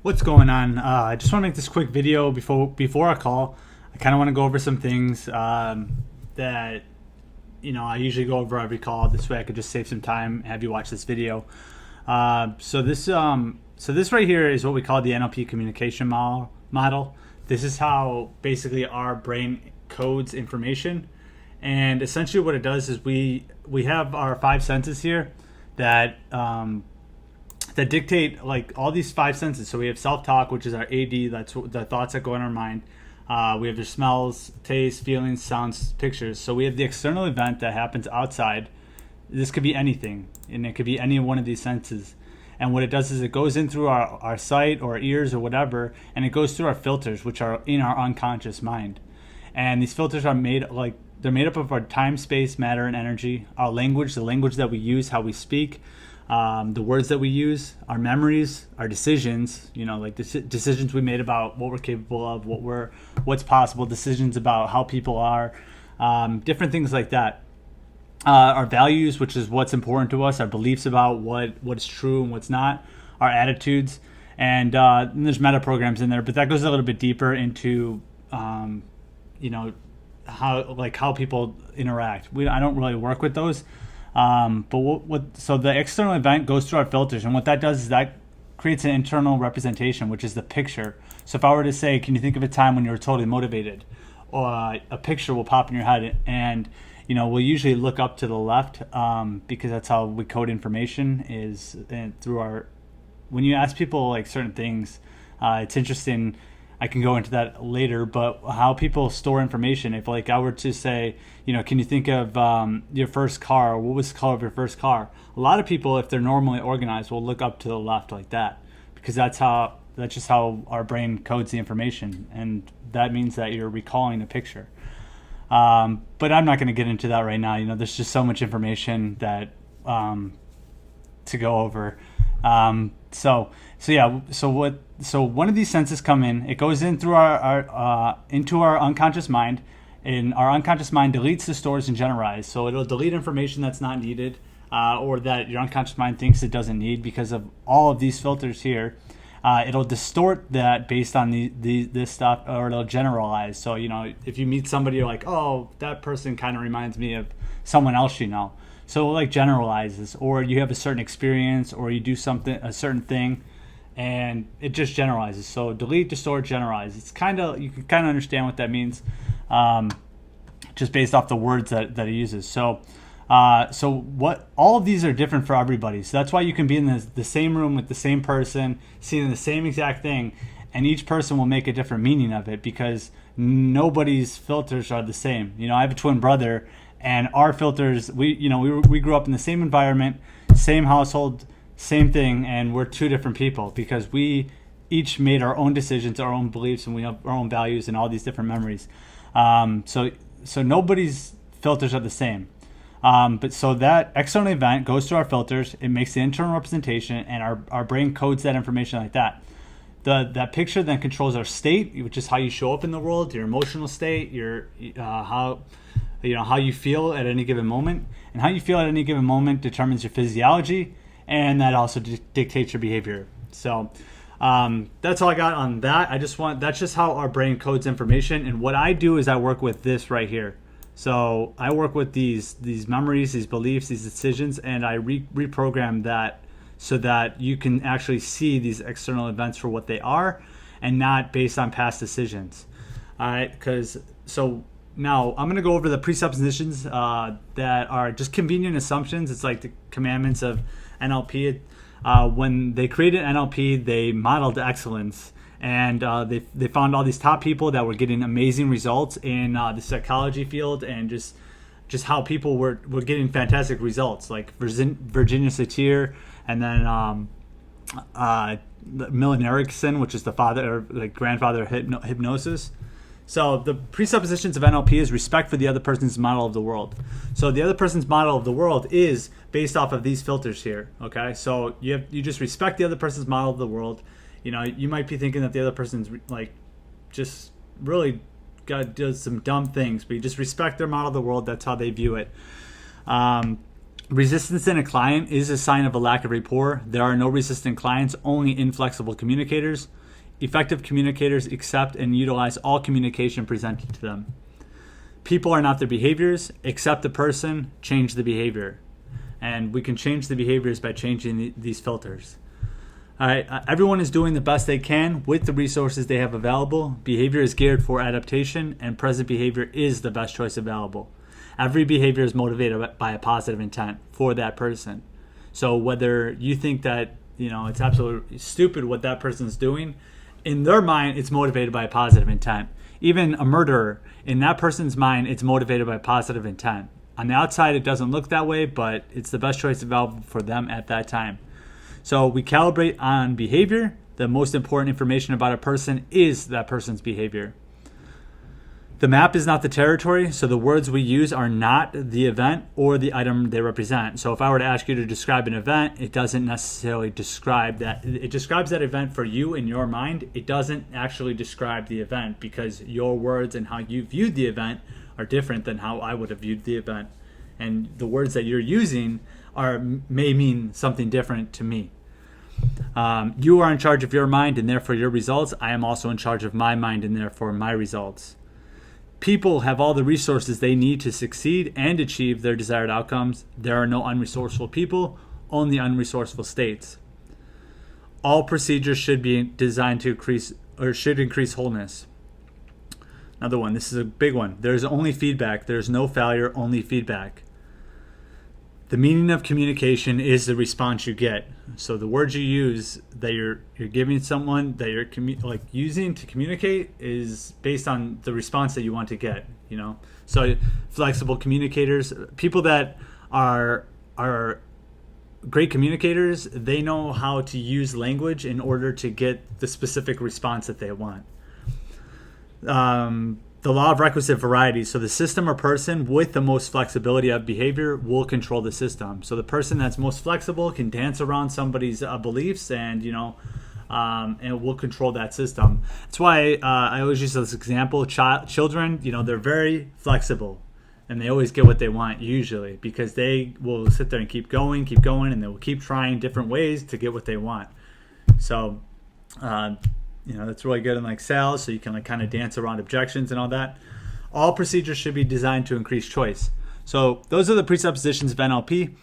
What's going on? I just want to make this quick video before our call. I kind of want to go over some things that I usually go over every call. This way, I could just save some time and have you watch this video. So this right here is what we call the NLP communication model. This is how basically our brain codes information, and essentially what it does is we have our five senses here that that dictate like all these five senses. So we have self-talk, which is our AD, that's the thoughts that go in our mind. We have the smells, taste, feelings, sounds, pictures. So we have the external event that happens outside. This could be anything, and it could be any one of these senses. And what it does is it goes in through our sight or ears or whatever, and it goes through our filters, which are in our unconscious mind. And these filters are made up of our time, space, matter, and energy, our language, the language that we use, how we speak, the words that we use, our memories, our decisions, like decisions we made about what we're capable of, what's possible, decisions about how people are, different things like that. Our values, which is what's important to us, our beliefs about what's true and what's not, our attitudes, and there's meta programs in there, but that goes a little bit deeper into how people interact. I don't really work with those. So the external event goes through our filters, and what that does is that creates an internal representation, which is the picture. So if I were to say, can you think of a time when you were totally motivated? Or a picture will pop in your head, and we'll usually look up to the left because that's how we code information is through when you ask people like certain things, it's interesting. I can go into that later, but how people store information. If like I were to say, can you think of your first car? What was the color of your first car? A lot of people, if they're normally organized, will look up to the left like that, because that's just how our brain codes the information, and that means that you're recalling a picture. But I'm not going to get into that right now. There's just so much information that to go over. So one of these senses come in. It goes in through our into our unconscious mind, and our unconscious mind deletes, stores, and generalizes. So it'll delete information that's not needed, or that your unconscious mind thinks it doesn't need because of all of these filters here. It'll distort that based on this stuff, or it'll generalize. So if you meet somebody, you're like, oh, that person kind of reminds me of someone else So it like generalizes, or you have a certain experience, or you do a certain thing, and it just generalizes. So delete, distort, generalize. You can kind of understand what that means, just based off the words that it uses. So what all of these are different for everybody. So that's why you can be in the same room with the same person, seeing the same exact thing, and each person will make a different meaning of it because nobody's filters are the same. I have a twin brother, and our filters, we grew up in the same environment, same household, same thing, and we're two different people because we each made our own decisions, our own beliefs, and we have our own values and all these different memories. So nobody's filters are the same. But so that external event goes through our filters, it makes the internal representation, and our brain codes that information like that. That picture then controls our state, which is how you show up in the world, your emotional state, your how you feel at any given moment, and how you feel at any given moment determines your physiology, and that also dictates your behavior. So that's all I got on that. That's just how our brain codes information, and what I do is I work with this right here. So I work with these memories, these beliefs, these decisions, and I reprogram that so that you can actually see these external events for what they are and not based on past decisions. All right, so now I'm going to go over the presuppositions that are just convenient assumptions. It's like the commandments of NLP. When they created NLP, they modeled excellence. And they found all these top people that were getting amazing results in the psychology field, and just how people were getting fantastic results, like Virginia Satir, and then Milton Erickson, which is the father or like grandfather of hypnosis. So the presuppositions of NLP is respect for the other person's model of the world. So the other person's model of the world is based off of these filters here. Okay, so you just respect the other person's model of the world. You might be thinking that the other person's like just really does some dumb things, but you just respect their model of the world. That's how they view it. Resistance in a client is a sign of a lack of rapport. There are no resistant clients, only inflexible communicators. Effective communicators accept and utilize all communication presented to them. People are not their behaviors. Accept the person, change the behavior. And we can change the behaviors by changing these filters. All right, everyone is doing the best they can with the resources they have available. Behavior is geared for adaptation, and present behavior is the best choice available. Every behavior is motivated by a positive intent for that person. So whether you think that, it's absolutely stupid what that person's doing, in their mind, it's motivated by a positive intent. Even a murderer, in that person's mind, it's motivated by positive intent. On the outside, it doesn't look that way, but it's the best choice available for them at that time. So we calibrate on behavior. The most important information about a person is that person's behavior. The map is not the territory, so the words we use are not the event or the item they represent. So if I were to ask you to describe an event, it doesn't necessarily describe that. It describes that event for you in your mind. It doesn't actually describe the event because your words and how you viewed the event are different than how I would have viewed the event. And the words that you're using may mean something different to me. You are in charge of your mind and therefore your results. I am also in charge of my mind and therefore my results. People have all the resources they need to succeed and achieve their desired outcomes. There are no unresourceful people, only unresourceful states. All procedures should be designed to increase wholeness. Another one, this is a big one. There's only feedback. There's no failure, only feedback. The meaning of communication is the response you get. So the words you use that you're giving someone that you're using to communicate is based on the response that you want to get. So flexible communicators, people that are great communicators, they know how to use language in order to get the specific response that they want. The law of requisite variety. So the system or person with the most flexibility of behavior will control the system. So the person that's most flexible can dance around somebody's beliefs and will control that system. That's why I always use this example. Children, they're very flexible and they always get what they want usually because they will sit there and keep going, and they will keep trying different ways to get what they want. So, that's really good in sales, so you can kind of dance around objections and all that. All procedures should be designed to increase choice. So those are the presuppositions of NLP.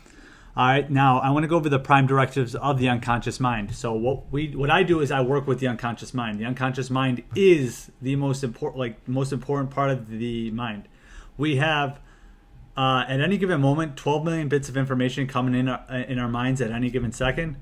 All right, now I want to go over the prime directives of the unconscious mind. So what I do is I work with the unconscious mind. The unconscious mind is the most important part of the mind. We have at any given moment 12 million bits of information coming in our minds at any given second.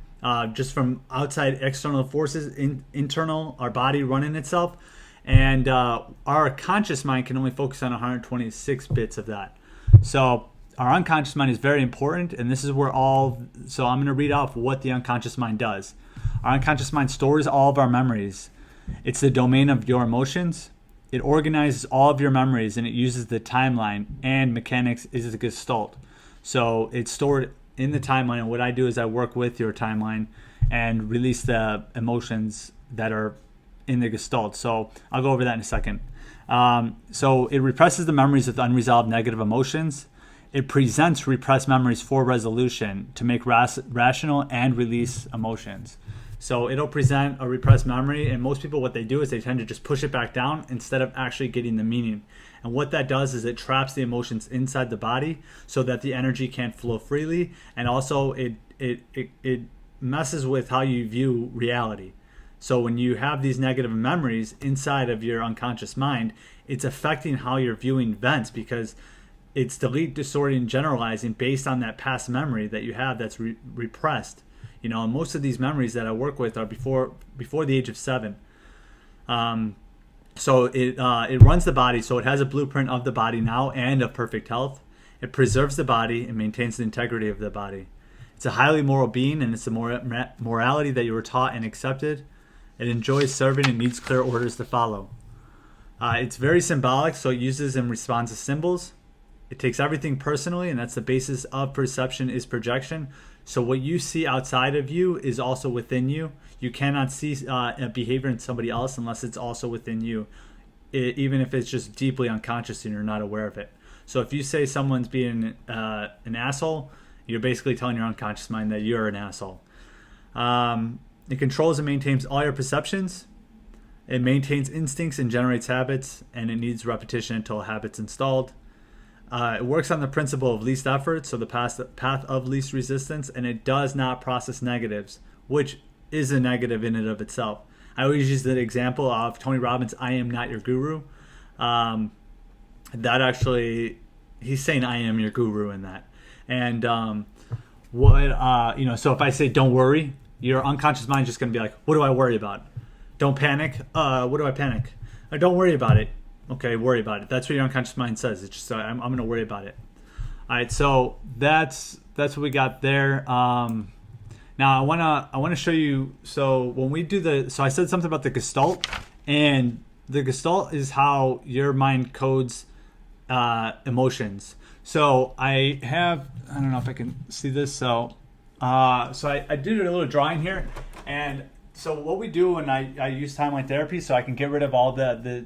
Just from outside external forces, internal, our body running itself. And our conscious mind can only focus on 126 bits of that. So our unconscious mind is very important, and this is where so I'm going to read off what the unconscious mind does. Our unconscious mind stores all of our memories. It's the domain of your emotions. It organizes all of your memories, and it uses the timeline, and mechanics is the gestalt. So it's stored in the timeline, and what I do is I work with your timeline and release the emotions that are in the gestalt. So I'll go over that in a second. So it represses the memories with unresolved negative emotions. It presents repressed memories for resolution to make rational and release emotions. So it'll present a repressed memory, and most people, what they do is they tend to just push it back down instead of actually getting the meaning. And what that does is it traps the emotions inside the body so that the energy can't flow freely, and also it messes with how you view reality. So when you have these negative memories inside of your unconscious mind, it's affecting how you're viewing events because it's delete, distorting, and generalizing based on that past memory that you have that's repressed. And most of these memories that I work with are before the age of 7. So it runs the body, so it has a blueprint of the body now and of perfect health. It preserves the body and maintains the integrity of the body. It's a highly moral being, and it's a morality that you were taught and accepted. It enjoys serving and needs clear orders to follow. It's very symbolic, so it uses and responds to symbols. It takes everything personally, and that's the basis of perception is projection. So what you see outside of you is also within you. You cannot see a behavior in somebody else unless it's also within you, even if it's just deeply unconscious and you're not aware of it. So if you say someone's being an asshole, You're basically telling your unconscious mind that you're an asshole. It controls and maintains all your perceptions. It maintains instincts and generates habits, and it needs repetition until a habit's installed. It works on the principle of least effort, so the path of least resistance, and it does not process negatives, which is a negative in and of itself. I always use the example of Tony Robbins' I am not your guru. That actually, he's saying I am your guru in that. And so if I say don't worry, your unconscious mind is just going to be like, what do I worry about? Don't panic. What do I panic? Don't worry about it. Okay, worry about it. That's what your unconscious mind says. It's just I'm going to worry about it. All right, so that's what we got there. Now I wanna show you. So when we do I said something about the Gestalt, and the Gestalt is how your mind codes emotions. So I don't know if I can see this. So I did a little drawing here, and so what we do when I use timeline therapy, so I can get rid of all the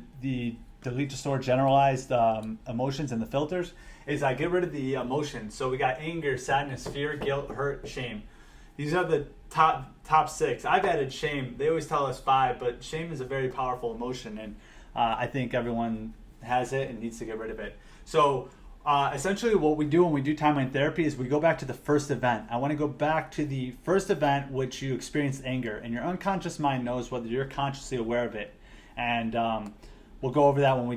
delete, distort, generalized emotions and the filters, is I get rid of the emotions. So we got anger, sadness, fear, guilt, hurt, shame. These are the top 6. I've added shame. They always tell us 5, but shame is a very powerful emotion, and I think everyone has it and needs to get rid of it. So essentially what we do when we do timeline therapy is we go back to the first event. I want to go back to the first event which you experienced anger, and your unconscious mind knows whether you're consciously aware of it. And we'll go over that when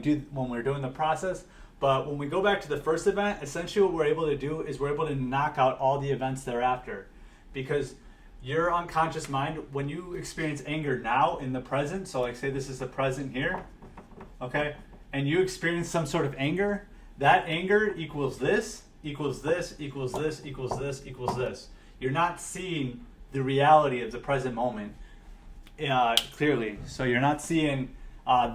we're doing the process. But when we go back to the first event, essentially what we're able to do is we're able to knock out all the events thereafter. Because your unconscious mind, when you experience anger now in the present, so like say this is the present here, okay, and you experience some sort of anger, that anger equals this, equals this, equals this, equals this, equals this. You're not seeing the reality of the present moment clearly. So you're not seeing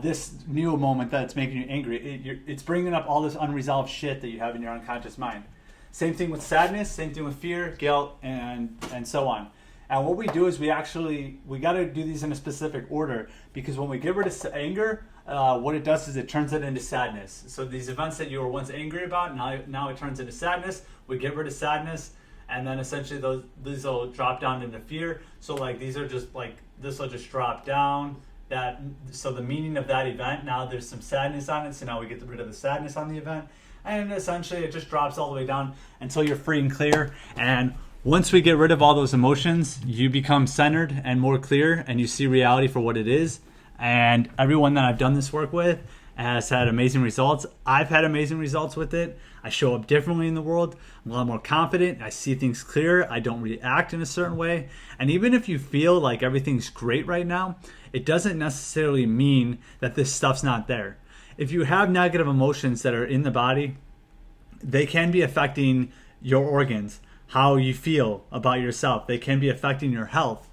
this new moment that's making you angry. It's bringing up all this unresolved shit that you have in your unconscious mind. Same thing with sadness, same thing with fear, guilt, and so on. And what we do is we got to do these in a specific order, because when we get rid of anger, what it does is it turns it into sadness. So these events that you were once angry about, now it turns into sadness. We get rid of sadness, and then essentially these will drop down into fear. So like these are just like, this will just drop down. So the meaning of that event, now there's some sadness on it, so now we get rid of the sadness on the event. And essentially it just drops all the way down until you're free and clear. And once we get rid of all those emotions, you become centered and more clear, and you see reality for what it is. And everyone that I've done this work with has had amazing results. I've had amazing results with it. I show up differently in the world. I'm a lot more confident. I see things clear. I don't react in a certain way. And even if you feel like everything's great right now, it doesn't necessarily mean that this stuff's not there. If you have negative emotions that are in the body, they can be affecting your organs, how you feel about yourself. They can be affecting your health.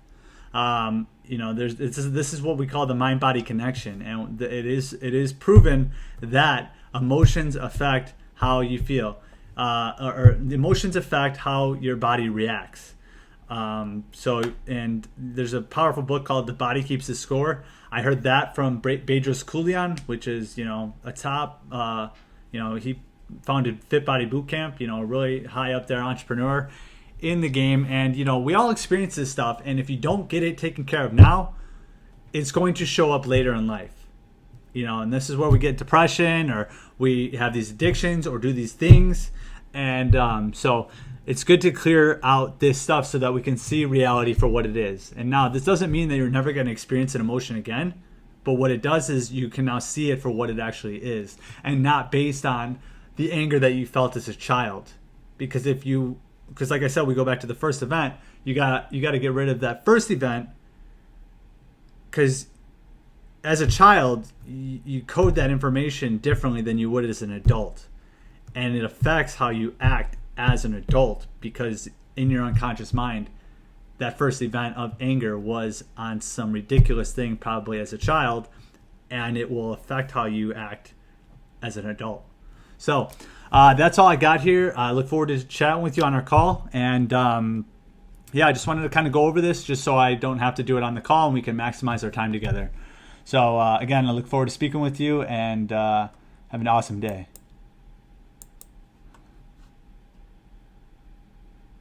This is what we call the mind-body connection, and it is proven that emotions affect how you feel, or emotions affect how your body reacts. And there's a powerful book called The Body Keeps the Score. I heard that from Bedros Keuilian, which is a top. He founded Fit Body Bootcamp. A really high up there entrepreneur in the game, and we all experience this stuff. And if you don't get it taken care of now, it's going to show up later in life. And this is where we get depression, or we have these addictions, or do these things, and so it's good to clear out this stuff so that we can see reality for what it is. And now, this doesn't mean that you're never going to experience an emotion again, but what it does is you can now see it for what it actually is, and not based on the anger that you felt as a child. Because like I said, we go back to the first event, you got to get rid of that first event, because as a child, you code that information differently than you would as an adult. And it affects how you act as an adult, because in your unconscious mind, that first event of anger was on some ridiculous thing, probably as a child, and it will affect how you act as an adult. So that's all I got here. I look forward to chatting with you on our call. And I just wanted to kind of go over this just so I don't have to do it on the call, and we can maximize our time together. So again, I look forward to speaking with you, and have an awesome day.